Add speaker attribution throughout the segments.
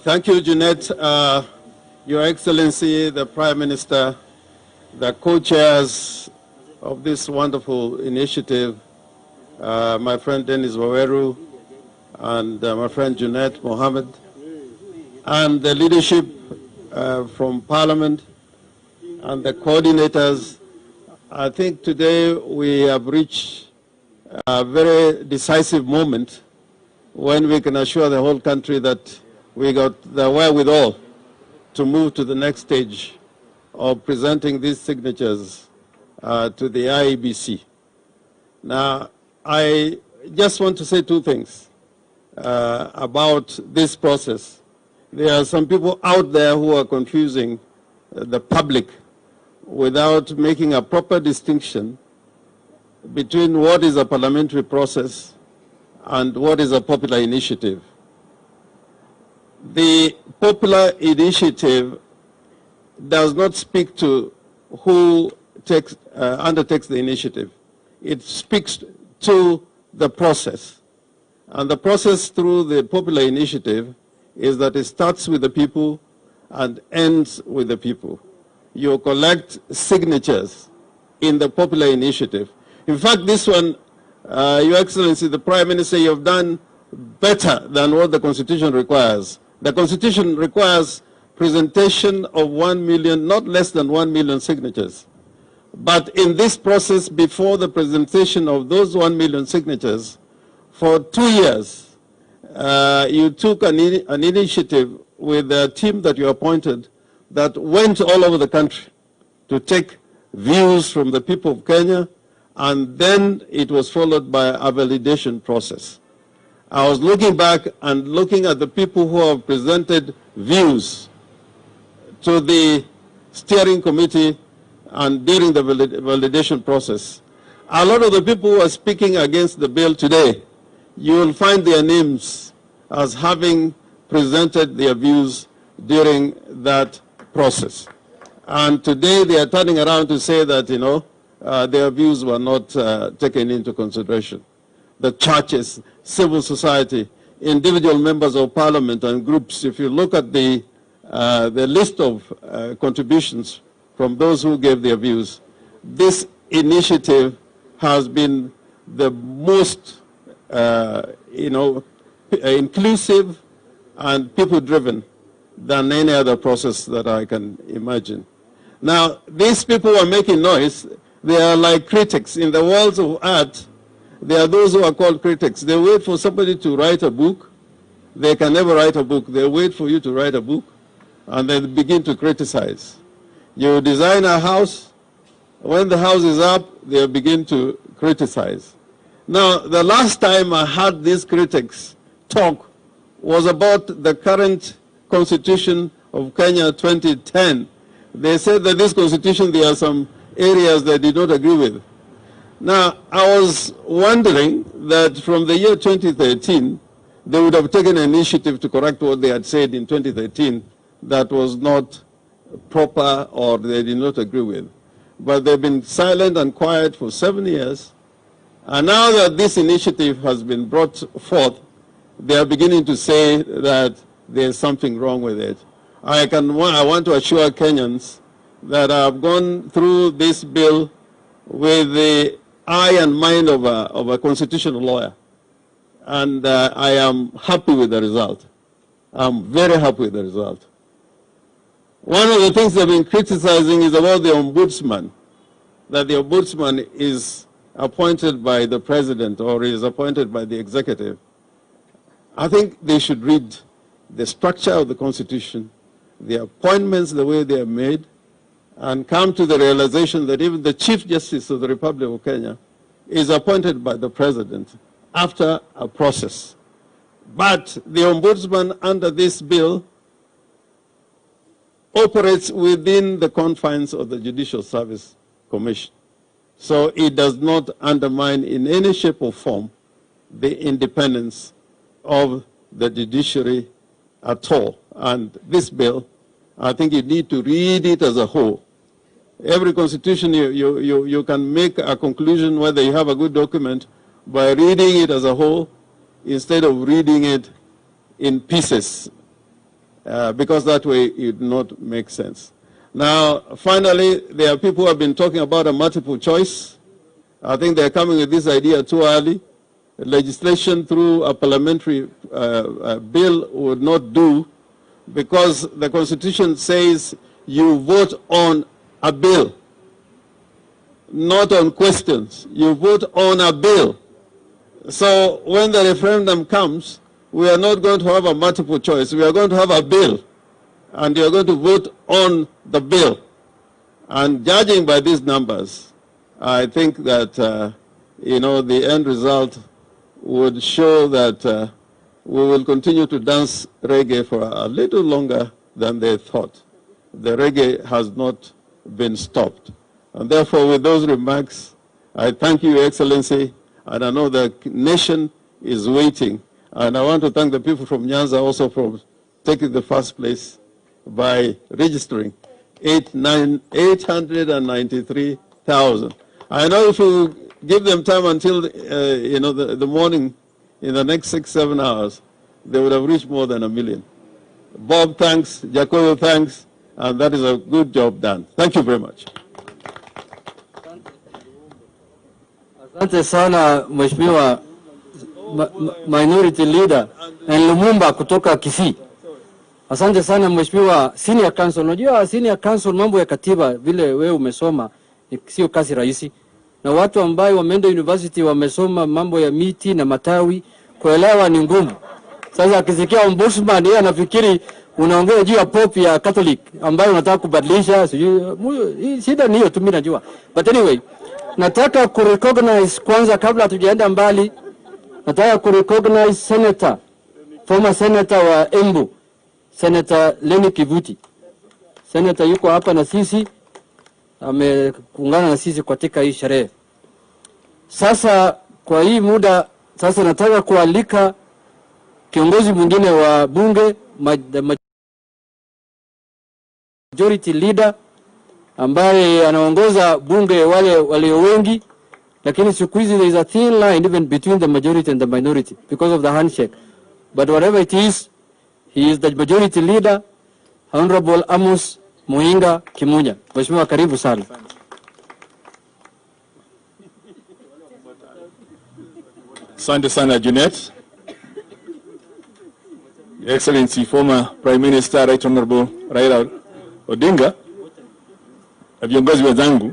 Speaker 1: Thank you, Jeanette. Your Excellency, the Prime Minister, the co-chairs of this wonderful initiative, my friend Dennis Waweru, and my friend Jeanette Mohammed, and the leadership from Parliament, and the coordinators. I think today we have reached a very decisive moment when we can assure the whole country that we got the wherewithal to move to the next stage of presenting these signatures to the IEBC. Now, I just want to say two things about this process. There are some people out there who are confusing the public without making a proper distinction between what is a parliamentary process and what is a popular initiative. The popular initiative does not speak to who undertakes the initiative. It speaks to the process. And the process through the popular initiative is that it starts with the people and ends with the people. You collect signatures in the popular initiative. In fact, this one, Your Excellency, the Prime Minister, you have done better than what the Constitution requires. The Constitution requires presentation of 1 million, not less than 1 million signatures. But in this process, before the presentation of those 1 million signatures, for 2 years, you took an initiative with a team that you appointed that went all over the country to take views from the people of Kenya, and then it was followed by a validation process. I was looking back and looking at the people who have presented views to the steering committee and during the validation process. A lot of the people who are speaking against the bill today, you will find their names as having presented their views during that process. And today they are turning around to say that, you know, their views were not taken into consideration. The churches, civil society, individual members of parliament and groups, if you look at the list of contributions from those who gave their views, this initiative has been the most, inclusive and people-driven than any other process that I can imagine. Now, these people who are making noise, they are like critics. In the world of art, there are those who are called critics. They wait for somebody to write a book. They can never write a book. They wait for you to write a book, and they begin to criticize. You design a house. When the house is up, they begin to criticize. Now, the last time I heard these critics talk was about the current Constitution of Kenya 2010. They said that this Constitution, there are some areas they did not agree with. Now, I was wondering that from the year 2013, they would have taken an initiative to correct what they had said in 2013 that was not proper or they did not agree with. But they've been silent and quiet for 7 years. And now that this initiative has been brought forth, they are beginning to say that there's something wrong with it. I want to assure Kenyans that I've gone through this bill with the eye and mind of a constitutional lawyer. And I am happy with the result. I'm very happy with the result. One of the things they've been criticizing is about the ombudsman, that the ombudsman is appointed by the president or is appointed by the executive. I think they should read the structure of the Constitution, the appointments, the way they are made, and come to the realization that even the Chief Justice of the Republic of Kenya is appointed by the President after a process. But the Ombudsman under this bill operates within the confines of the Judicial Service Commission. So it does not undermine in any shape or form the independence of the judiciary at all. And this bill, I think you need to read it as a whole. Every constitution, you can make a conclusion whether you have a good document by reading it as a whole instead of reading it in pieces, because that way it would not make sense. Now, finally, there are people who have been talking about a multiple choice. I think they're coming with this idea too early. Legislation through a parliamentary bill would not do, because the Constitution says you vote on a bill, not on questions. You vote on a bill. So when the referendum comes, we are not going to have a multiple choice. We are going to have a bill, and you are going to vote on the bill. And judging by these numbers, I think that, the end result would show that we will continue to dance reggae for a little longer than they thought. The reggae has not been stopped. And therefore, with those remarks, I thank you, Your Excellency, and I know the nation is waiting. And I want to thank the people from Nyanza also for taking the first place by registering 893,000. I know if you give them time until the morning, in the next 6-7 hours, they would have reached more than 1 million. Bob, thanks. Jacobo, thanks. And that is a good job done. Thank you very much.
Speaker 2: Asante sana Mheshimiwa Minority Leader Lumumba kutoka Kisii. Asante sana Mheshimiwa Senior Counsel. Unajua Senior Counsel, mambo ya katiba vile wewe umesoma sio kazi rahisi. Na watu ambao wameenda university wamesoma mambo ya miti na matawi, kuelewa ni ngumu. Sasa akisikia ombudsman yeye anafikiri unaongea juu ya pope ya Catholic ambayo unataka kubadilisha, sijui shida ni hiyo tu, mimi najua. But anyway, nataka kurecognize kwanza kabla hatujaenda mbali, nataka kurecognize senator, former senator wa Embu, Senator Lenny Kivuti. Senator yuko hapa na sisi, ameungana na sisi katika hii sherehe. Sasa kwa hii muda, sasa nataka kualika kiongozi mwingine wa bunge, majority leader, ambaye anaongoza bunge wale walio wengi, lakini siku hizi there is a thin line even between the majority and the minority because of the handshake. But whatever it is, he is the majority leader, Honorable Amos Muinga Kimunya. Mheshimiwa, karibu sana.
Speaker 3: Asante sana Junet. Your Excellency, former Prime Minister, Right Honorable Raila Odinga, na viongozi wenzangu.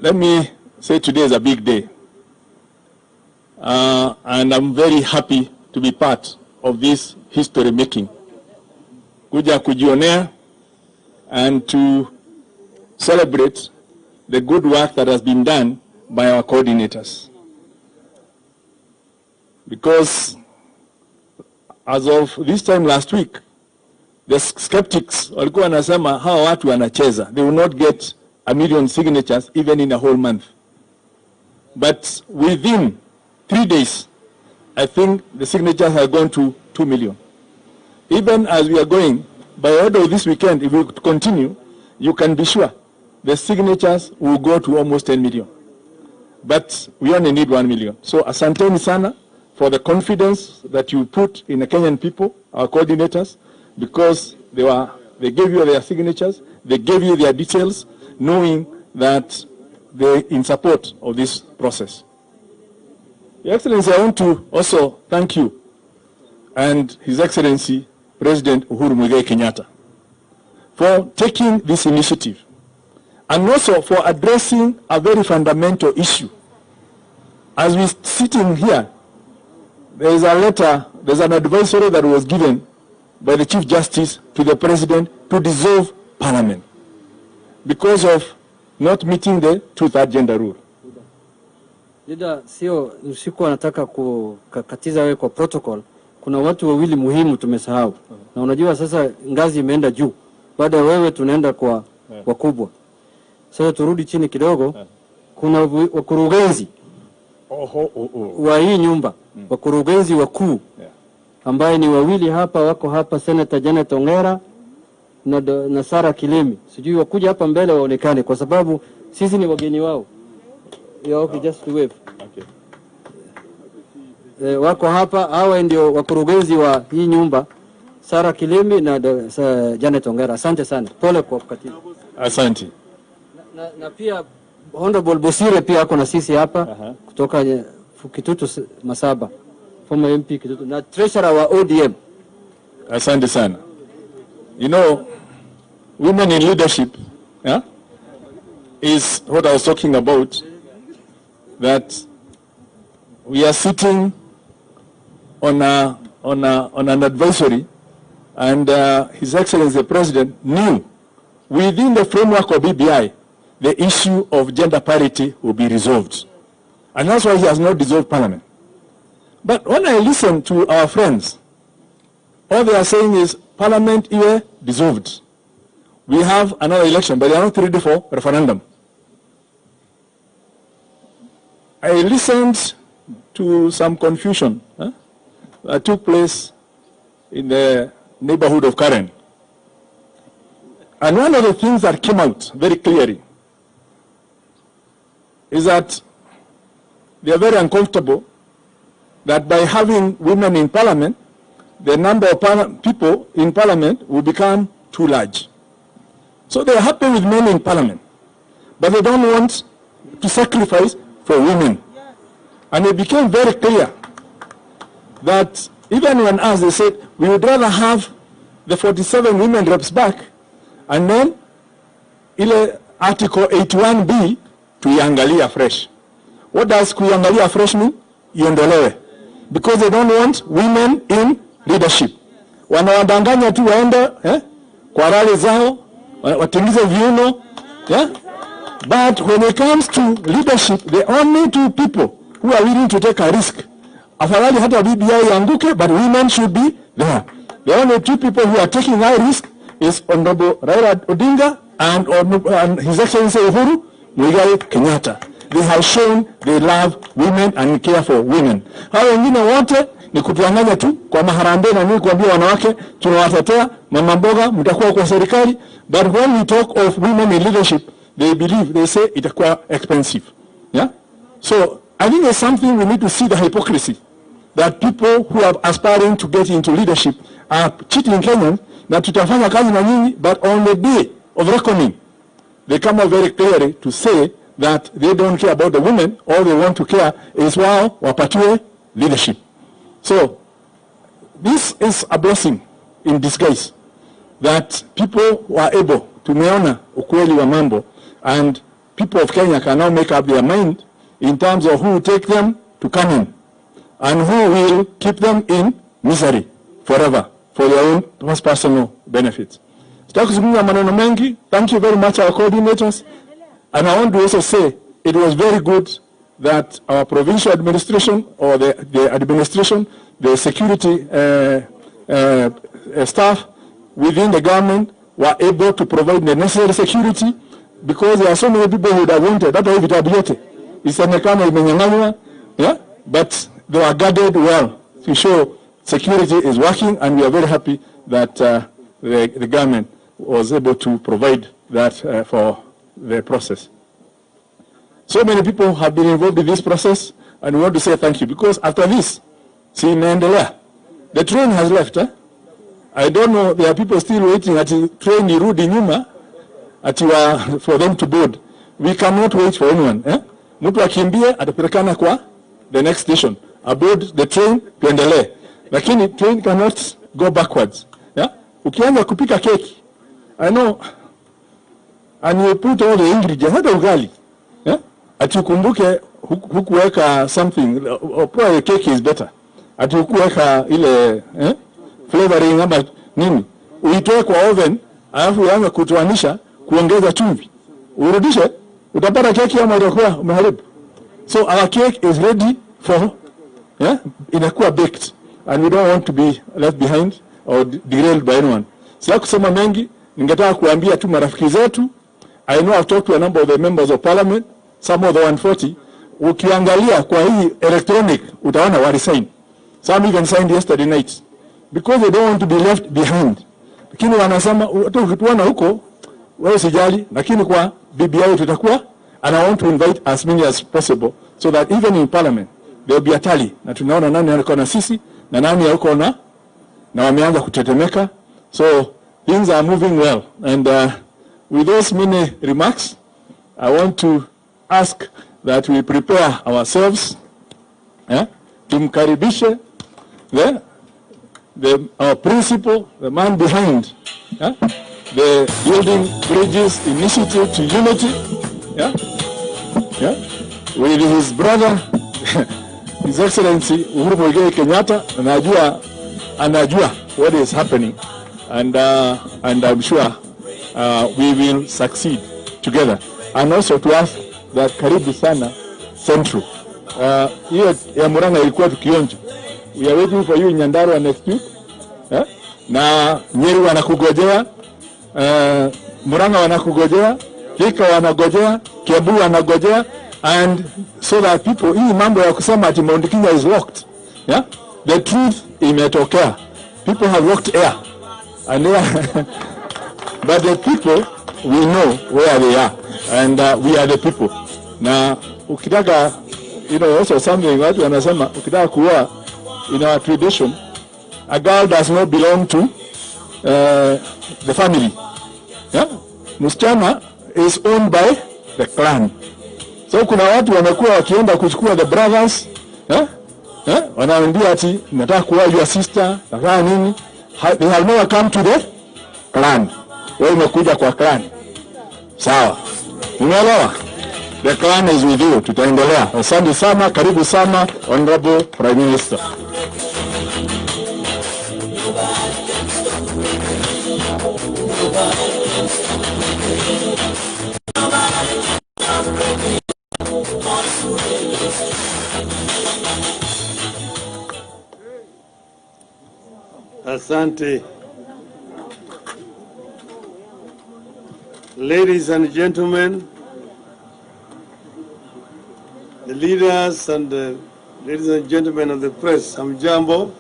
Speaker 3: Let me say today is a big day. And I'm very happy to be part of this history making. Kuja kujionea and to celebrate the good work that has been done by our coordinators. Because as of this time last week, the skeptics walikuwa wanasema hawa watu wanacheza. They will not get 1 million signatures even in a whole month. But within 3 days, I think the signatures have gone to 2 million. Even as we are going, by order of this weekend, if we continue, you can be sure the signatures will go to almost 10 million. But we only need 1 million. So asanteni sana for the confidence that you put in the Kenyan people, our coordinators, because they gave you their signatures, they gave you their details, knowing that they're in support of this process. Your Excellency, I want to also thank you and His Excellency President Uhuru Muigai Kenyatta for taking this initiative and also for addressing a very fundamental issue. As we're sitting here, there is a letter, there's an advisory that was given by the Chief Justice to the President to dissolve Parliament because of not meeting the two-third gender rule.
Speaker 2: Lida, sio usiku anataka kukatiza wewe kwa protocol. Kuna watu wawili muhimu tumesahau. Na unajua sasa ngazi imeenda juu. Baada ya wewe tunaenda kwa wakubwa. Sasa turudi chini kidogo. Kuna wakurugenzi wa hii nyumba, wakurugenzi wakuu ambaye ni wawili hapa, wako hapa, Senator Janet Ongera na Sara Kilemi. Sijui wakuja hapa mbele waonekane kwa sababu sisi ni wageni wao. Yeah, okay, just wave. Okay. wako hapa. Hawa ndio wakurugenzi wa hii nyumba, Sara Kilimi na Janet Ongera. Asante sana. Pole kwa katibu.
Speaker 3: Asante.
Speaker 2: Na pia Honorable Bosire pia ako na sisi hapa kutoka Kitutu Masaba, former MP Kitutu, na treasurer wa ODM.
Speaker 3: Asante sana. You know, women in leadership, yeah, is what I was talking about, that we are sitting on an advisory, and His Excellency the President knew within the framework of BBI the issue of gender parity will be resolved, and that's why he has not dissolved Parliament. But when I listen to our friends, all they are saying is Parliament is dissolved. We have another election, but they are not ready for referendum. I listened to some confusion that took place in the neighborhood of Karen. And one of the things that came out very clearly is that they are very uncomfortable that by having women in Parliament, the number of people in Parliament will become too large. So they are happy with men in Parliament, but they don't want to sacrifice for women. And it became very clear that even when asked, they said, we would rather have the 47 women reps back, and then ile Article 81B tuiangalia fresh. What does kuiangalia fresh mean? Iondolewe. Because they don't want women in leadership. Wanawadanganya tu waende kwa rali zao, watingize viuno. But when it comes to leadership, the only two people who are willing to take a risk, afadhali hata BBI yanguke, but women should be there. The only two people who are taking high risk is Honorable Raila Odinga and His Excellency Uhuru Muigai Kenyatta. They have shown they love women and care for women. Hao wengine wote ni kutuanganya tu kwa maharambee na nini kuambia wanawake tunawatetea, mama mboga mtakuwa kwa serikali, but when we talk of women in leadership, they believe, they say itakuwa expensive. Yeah? So I think there's something we need to see the hypocrisy that people who are aspiring to get into leadership are cheating Kenyans, na tutafanya kazi na nyinyi, but on the day of reckoning, they come out very clearly to say that they don't care about the women. All they want to care is wao wapatiwe leadership. So this is a blessing in disguise that people were able to meona ukweli wa mambo, and people of Kenya can now make up their mind in terms of who will take them to Canaan and who will keep them in misery forever for their own personal benefits. Thank you very much, our coordinators. And I want to also say it was very good that our provincial administration, or the administration, the security staff within the government were able to provide the necessary security, because there are so many people who would have wanted that vitabiyote isemekana imenyang'anywa, but they were guarded well to show security is working, and we are very happy that the government was able to provide that for the process. So many people have been involved in this process, and we want to say thank you, because after this, see inaendelea. The train has left. I don't know, there are people still waiting at the train irudi nyuma for them to board. We cannot wait for anyone. Mtu akimbie atapelekana kwa the next station. Aboard the train tuendelee. Lakini train cannot go backwards. Ukianza kupika keki, I know, and you put all the ingredients, hata ugali, atukumbuke hukuweka something, or probably cake is better. Atukuweka ile flavoring ama nini, uitoe kwa oven, alafu uanze kutoanisha, kuongeza chumvi, urudishe, utapata keki ama itakuwa umeharibu. So our cake is ready for, inakuwa baked, and we don't want to be left behind or derailed by anyone. Sasa kusema mengi, ningetaka kuambia tu marafiki zetu. I know I've talked to a number of the members of parliament, some of the 140. Ukiangalia kwa hii electronic, utaona walisign. Some even signed yesterday night, because they don't want to be left behind. Lakini wanasema ukituona huko wewe sijali, lakini kwa BBI tutakuwa, and I want to invite as many as possible, so that even in parliament there will be a tally. Na tunaona nani yuko na sisi na nani yuko na wameanza kutetemeka. So things are moving well. And with those many remarks, I want to ask that we prepare ourselves, tumkaribishe our principal, the man behind the Building Bridges Initiative to Unity, with his brother, His Excellency Uhuru Muigai Kenyatta, anajua what is happening, and I'm sure we will succeed together. And also to ask that karibu sana Central. Hiyo ya Murang'a ilikuwa tukionja. We are waiting for you in Nyandarua next week. Na Nyeri wanakugojea, Murang'a wanakugojea, Thika wanagojea, Kiambu wanagojea, and so that people, hii mambo ya kusema ati Mount Kenya is locked. The truth imetokea. People have locked air. And but the people, we know where they are, and we are the people. Na ukitaka, also something watu wanasema, ukitaka kuoa, in our tradition, a girl does not belong to the family. Msichana is owned by the clan. So kuna watu wamekuwa wakienda kuchukua the brothers, wanaambia ati nataka kuoa your sister, nataka nini? They have never come to the clan. Wewe umekuja kwa clan. Sawa. Umeelewa? The clan is with you. Tutaendelea. Asante sana, karibu sana, Honorable Prime Minister.
Speaker 1: Asante. Ladies and gentlemen, the leaders and ladies and gentlemen of the press, Hamjambo.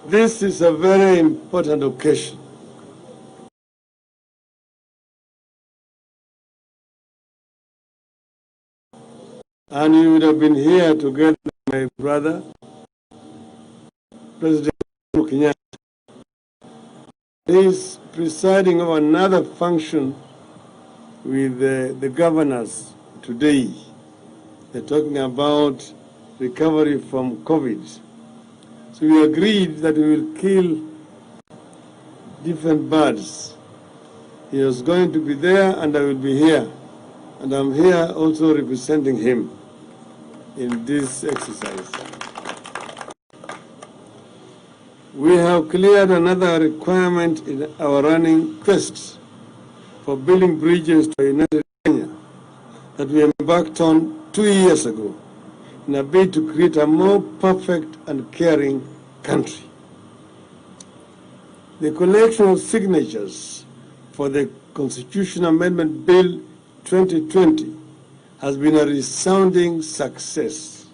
Speaker 1: This is a very important occasion. And you would have been here together with my brother, President Kenyatta. He is presiding over another function with the governors today. They're talking about recovery from COVID. So we agreed that we will kill different birds. He was going to be there and I will be here. And I'm here also representing him in this exercise. We have cleared another requirement in our running quest for building bridges to a united Kenya that we embarked on 2 years ago in a bid to create a more perfect and caring country. The collection of signatures for the Constitution Amendment Bill 2020 has been a resounding success.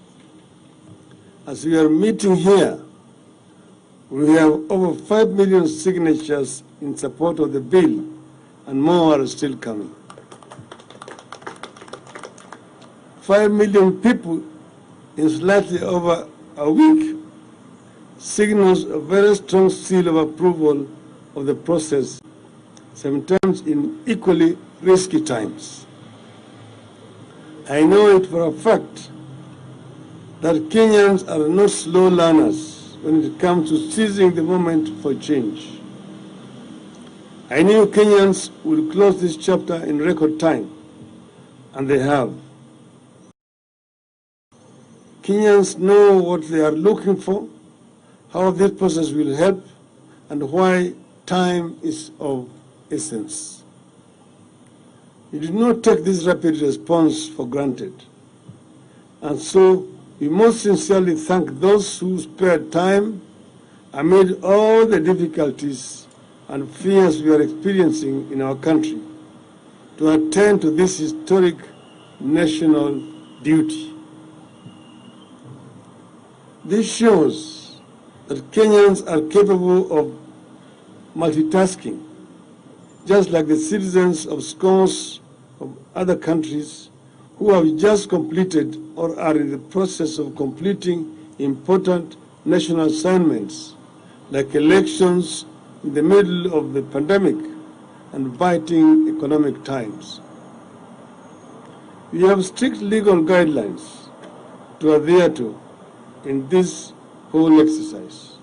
Speaker 1: As we are meeting here, we have over 5 million signatures in support of the bill, and more are still coming. 5 million people in slightly over a week signals a very strong seal of approval of the process, sometimes in equally risky times. I know it for a fact that Kenyans are not slow learners when it comes to seizing the moment for change. I knew Kenyans would close this chapter in record time, and they have. Kenyans know what they are looking for, how this process will help, and why time is of essence. We did not take this rapid response for granted, and so we most sincerely thank those who spared time amid all the difficulties and fears we are experiencing in our country to attend to this historic national duty. This shows that Kenyans are capable of multitasking, just like the citizens of scores of other countries
Speaker 4: who have just completed or are in the process of completing important national assignments like elections in the middle of the pandemic and biting economic times. We have strict legal guidelines to adhere to in this whole exercise.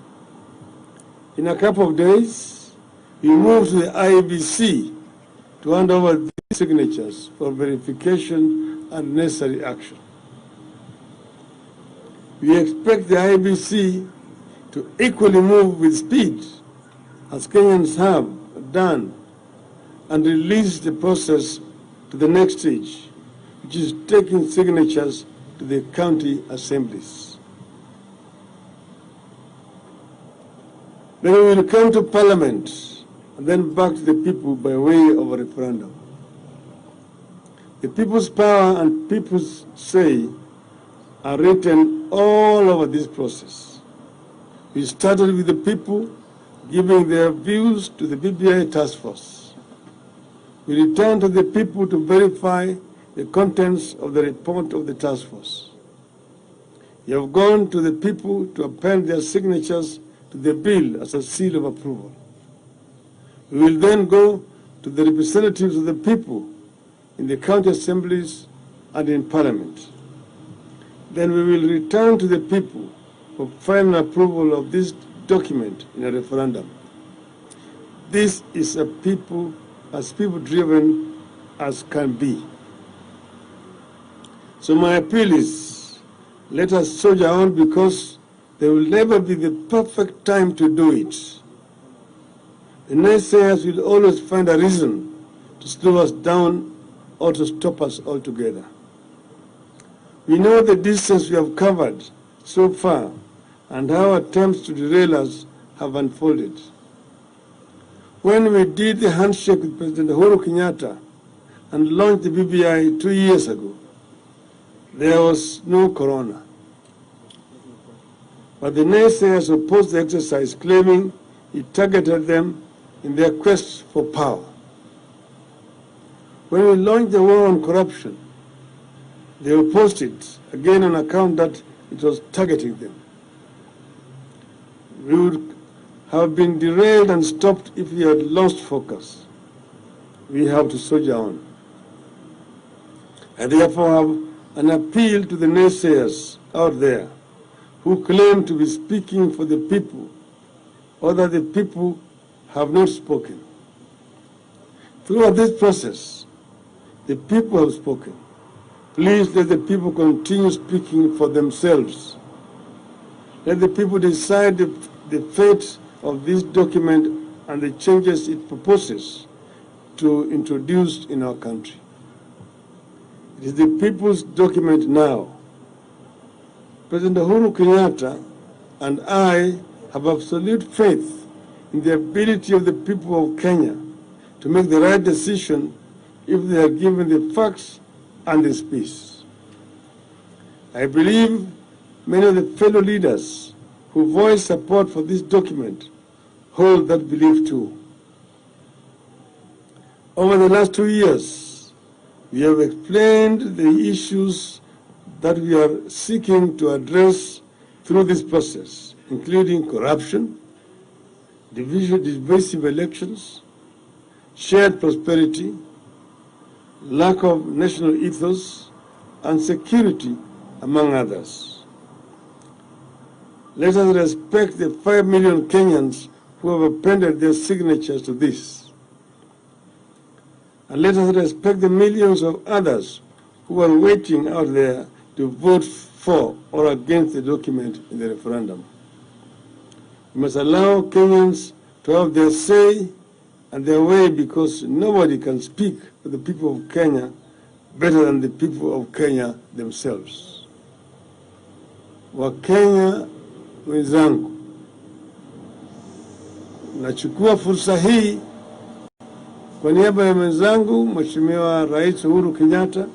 Speaker 4: In a couple of days, we move to the IEBC to hand over these signatures for verification and necessary action. We expect the IEBC to equally move with speed, as Kenyans have done, and release the process to the next stage, which is taking signatures to the county assemblies. Then we will come to Parliament and then back to the people by way of a referendum. The people's power and people's say are written all over this process. We started with the people giving their views to the BBI task force. We returned to the people to verify the contents of the report of the task force. We have gone to the people to append their signatures to the bill as a seal of approval. We will then go to the representatives of the people in the county assemblies and in Parliament. Then we will return to the people for final approval of this document in a referendum. This is a people as people-driven as can be. So my appeal is, let us soldier on, because there will never be the perfect time to do it. The naysayers will always find a reason to slow us down or to stop us altogether. We know the distance we have covered so far and how attempts to derail us have unfolded. When we did the handshake with President Uhuru Kenyatta and launched the BBI 2 years ago, there was no corona. But the naysayers opposed the exercise, claiming it targeted them in their quest for power. When we launched the war on corruption, they opposed it, again on account that it was targeting them. We would have been derailed and stopped if we had lost focus. We have to soldier on. I therefore have an appeal to the naysayers out there who claim to be speaking for the people, or that the people have not spoken. Throughout this process, the people have spoken. Please let the people continue speaking for themselves. Let the people decide the fate of this document and the changes it proposes to introduce in our country. It is the people's document now. President Uhuru Kenyatta and I have absolute faith in the ability of the people of Kenya to make the right decision if they are given the facts and the space. I believe many of the fellow leaders who voice support for this document hold that belief too. Over the last 2 years, we have explained the issues that we are seeking to address through this process, including corruption, divisive elections, shared prosperity, lack of national ethos, and security, among others. Let us respect the 5 million Kenyans who have appended their signatures to this. And let us respect the millions of others who are waiting out there to vote for or against the document in the referendum. We must allow Kenyans to have their say and their way, because nobody can speak for the people of Kenya better than the people of Kenya themselves. Wakenya wenzangu, nachukua fursa hii kwa niaba ya mwenzangu Mheshimiwa Rais Uhuru Kenyatta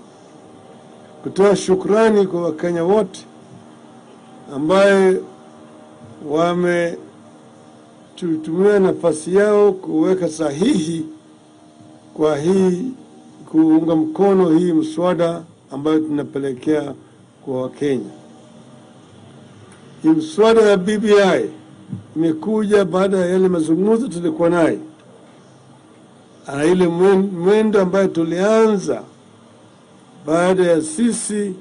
Speaker 4: kutoa shukrani kwa Wakenya wote ambaye wametumia nafasi yao kuweka sahihi kwa hii kuunga mkono hii mswada ambayo tunapelekea kwa Wakenya. Mswada ya BBI imekuja baada ya yale mazungumzo tulikuwa naye, ana ile mwendo ambayo tulianza baada ya sisi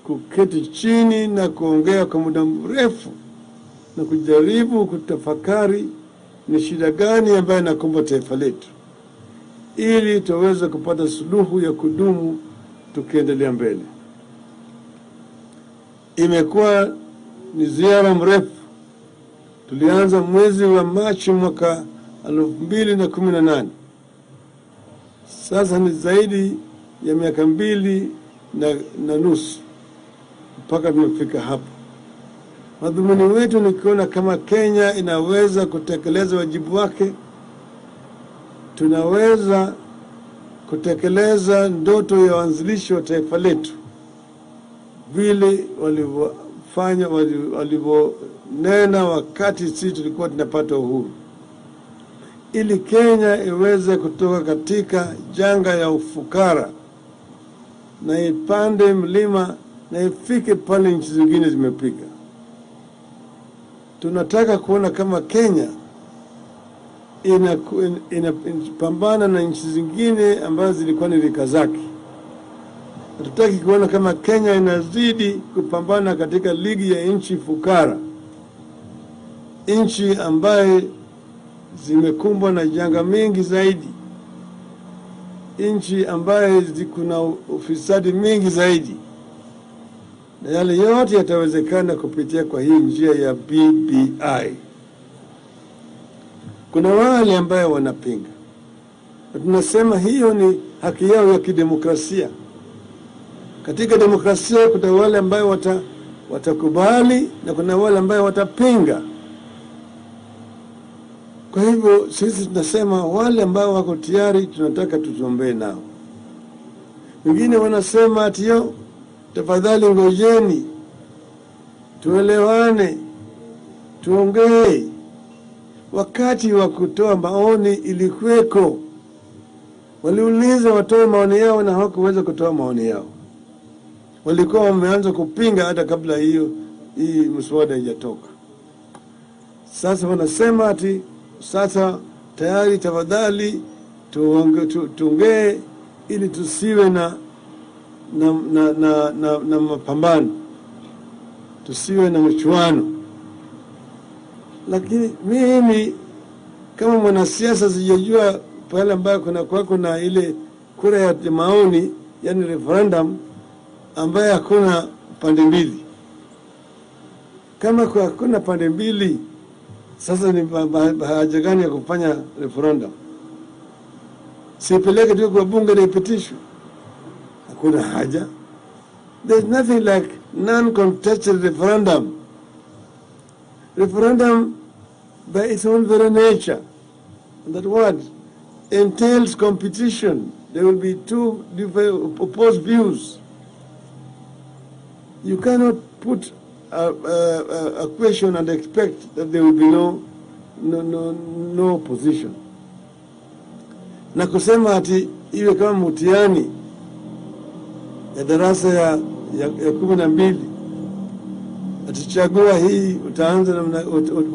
Speaker 4: kuketi chini na kuongea kwa muda mrefu na kujaribu kutafakari ni shida gani ambayo inakumba taifa letu, ili tuweze kupata suluhu ya kudumu tukiendelea mbele. Imekuwa ni ziara mrefu. Tulianza mwezi wa Machi mwaka 2018. Sasa ni zaidi ya miaka 2 na nusu mpaka tumefika hapa. Madhumuni wetu ni kuona kama Kenya inaweza kutekeleza wajibu wake, tunaweza kutekeleza ndoto ya waanzilishi wa taifa letu vile walivyonena wakati sisi tulikuwa tunapata uhuru, ili Kenya iweze kutoka katika janga ya ufukara na ipande mlima na ifike pale nchi zingine zimepiga. Tunataka kuona kama Kenya inapambana na nchi zingine ambazo zilikuwa ni rika zake. Tunataka kuona kama Kenya inazidi kupambana katika ligi ya nchi fukara, nchi ambaye zimekumbwa na janga mingi zaidi, nchi ambaye kuna ufisadi mingi zaidi, na yale yote yatawezekana kupitia kwa hii njia ya BBI. Kuna wale ambao wanapinga, na tunasema hiyo ni haki yao ya kidemokrasia. Katika demokrasia kuna wale ambao watakubali na kuna wale ambao watapinga. Kwa hivyo sisi tunasema wale ambao wako tayari tunataka tutuombee nao. Wengine wanasema atiyo, tafadhali ngojeni, tuelewane, tuongee. Wakati wa kutoa maoni ilikuweko. Waliuliza watoe maoni yao na hawakuweza kutoa maoni yao. Walikuwa wameanza kupinga hata kabla hii mswada haijatoka. Sasa wanasema ati sasa tayari, tafadhali tuongee ili tusiwe na mapambano, tusiwe na mchuano. Lakini mimi kama mwanasiasa sijajua pale ambayo kuna ile kura ya maoni, yani referendum, ambaye hakuna pande mbili. Kama hakuna pande mbili, sasa ni haja gani ya kufanya referendum? Sipeleke tu kwa bunge na ipitishwe? Hakuna haja. There's nothing like non-contested referendum. Referendum, by its own very nature, that word entails competition. There will be two different opposed views. You cannot put a question and expect that there will be no opposition. Na kusema ati iwe kama mtihani ya darasa ya 12, atichagua hii utaanza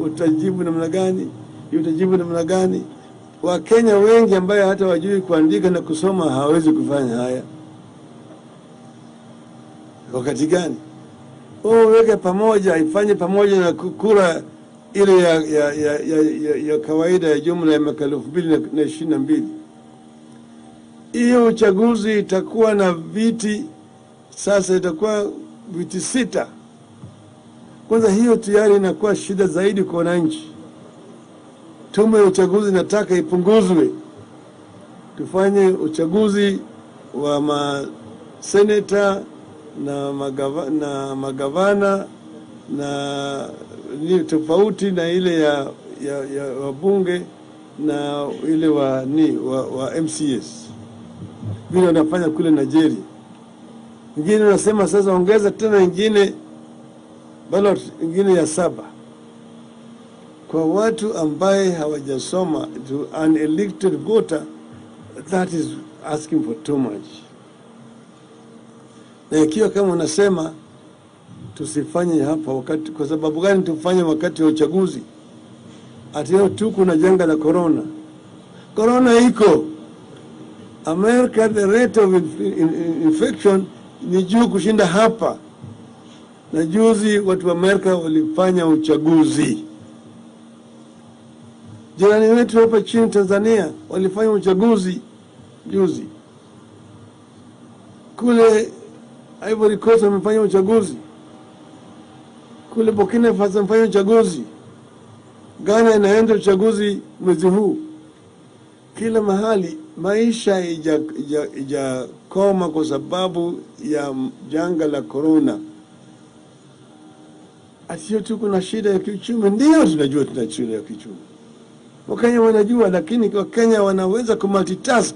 Speaker 4: utajibu namna gani, hii utajibu namna gani. Wakenya wengi ambao hata wajui kuandika na kusoma hawezi kufanya haya. Wakati gani? Weke pamoja, ifanye pamoja na kura ile ya kawaida ya jumla ya mwaka 2022. Hiyo uchaguzi itakuwa na viti, sasa itakuwa viti 6. Kwanza hiyo tayari inakuwa shida zaidi kwa wananchi. Tume ya uchaguzi nataka ipunguzwe. Tufanye uchaguzi wa maseneta na magavana na ni tofauti na ile ya wabunge na ile wa MCS vile wanafanya kule Nigeria. Wengine wanasema sasa ongeza tena ingine ballot ingine ya 7 kwa watu ambaye hawajasoma, to an elected voter. That is asking for too much. Na ikiwa kama unasema tusifanye hapa wakati, kwa sababu gani tufanye wakati wa uchaguzi? Ati leo tu kuna janga la corona. Corona iko America, the rate of infection ni juu kushinda hapa. Na juzi watu wa Amerika walifanya uchaguzi. Jirani wetu hapa chini Tanzania walifanya uchaguzi juzi. Kule Ivory Coast wamefanya uchaguzi. Kule Burkina Faso wamefanya uchaguzi. Ghana inaenda uchaguzi mwezi huu. Kila mahali maisha ijakoma kwa sababu ya janga la corona. Asio tu kuna shida ya kiuchumi. Ndio tunajua tuna shida ya kiuchumi. Wakenya wanajua, lakini Wakenya wanaweza kumultitask.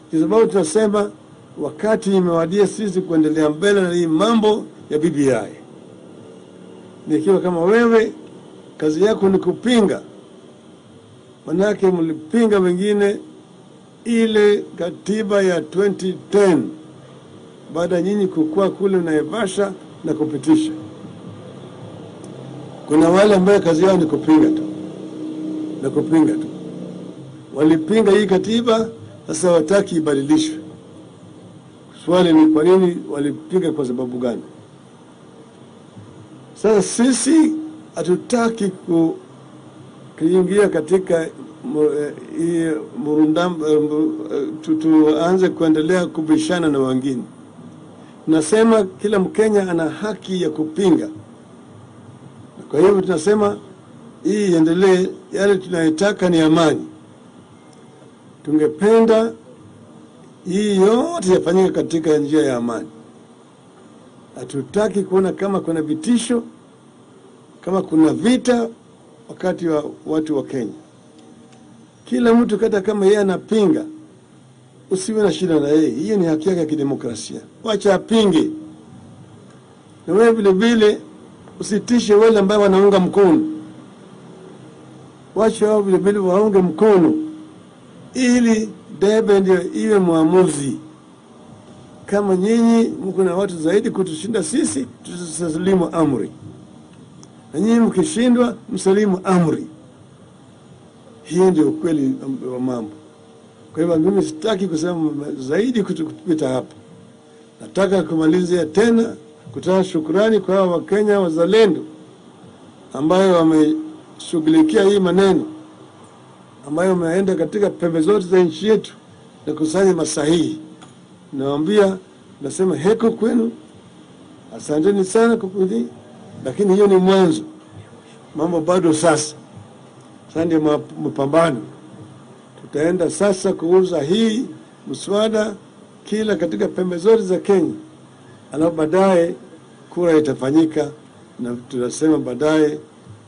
Speaker 4: Kwa sababu tunasema wakati imewadia sisi kuendelea mbele na hii mambo ya BBI. Nikiwa kama wewe kazi yako ni kupinga, manake mlipinga wengine ile katiba ya 2010 baada nyinyi kukua kule Naivasha na kupitisha. Kuna wale ambao kazi yao ni kupinga tu na kupinga tu. Walipinga hii katiba, sasa wataki ibadilishwe. Swali ni kwa nini walipinga, kwa sababu gani? Sasa sisi hatutaki kuingia katika tuanze kuendelea kubishana na wengine. Tunasema kila Mkenya ana haki ya kupinga. Kwa hivyo tunasema hii iendelee, yale tunayotaka ni amani. Tungependa hii yote yafanyike katika njia ya amani. Hatutaki kuona kama kuna vitisho, kama kuna vita wakati wa watu wa Kenya. Kila mtu kata kama yeye anapinga, usiwe na shida na yeye. Hiyo ni haki yake ya kidemokrasia. Wacha apinge. Na wewe vile vile usitishe wale ambao wanaunga mkono. Wacha wao vile vile waunge mkono, ili debe ndio iwe muamuzi. Kama nyinyi mko na watu zaidi kutushinda sisi, tutasalimu amri. Na nyinyi mkishindwa, msalimu amri. Hii ndio ukweli wa mambo. Kwa hivyo mimi sitaki kusema zaidi kupita hapa. Nataka kumalizia tena kutoa shukrani kwa Wakenya wazalendo ambayo wameshughulikia hii maneno, ambayo wameenda katika pembe zote za nchi yetu na kusanya masahihi. Nawaambia, nasema heko kwenu, asanteni sana kwa kuni, lakini hiyo ni mwanzo. Mambo bado sasa. Sasa ndio mapambano. Tutaenda sasa kuuza hii mswada kila katika pembe zote za Kenya. Alafu baadaye kura itafanyika, na tunasema baadaye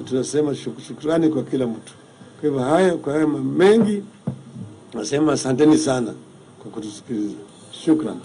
Speaker 4: tunasema shukrani kwa kila mtu. Kwa hivyo kwa haya mengi nasema asanteni sana kwa kutusikiliza. Shukrani.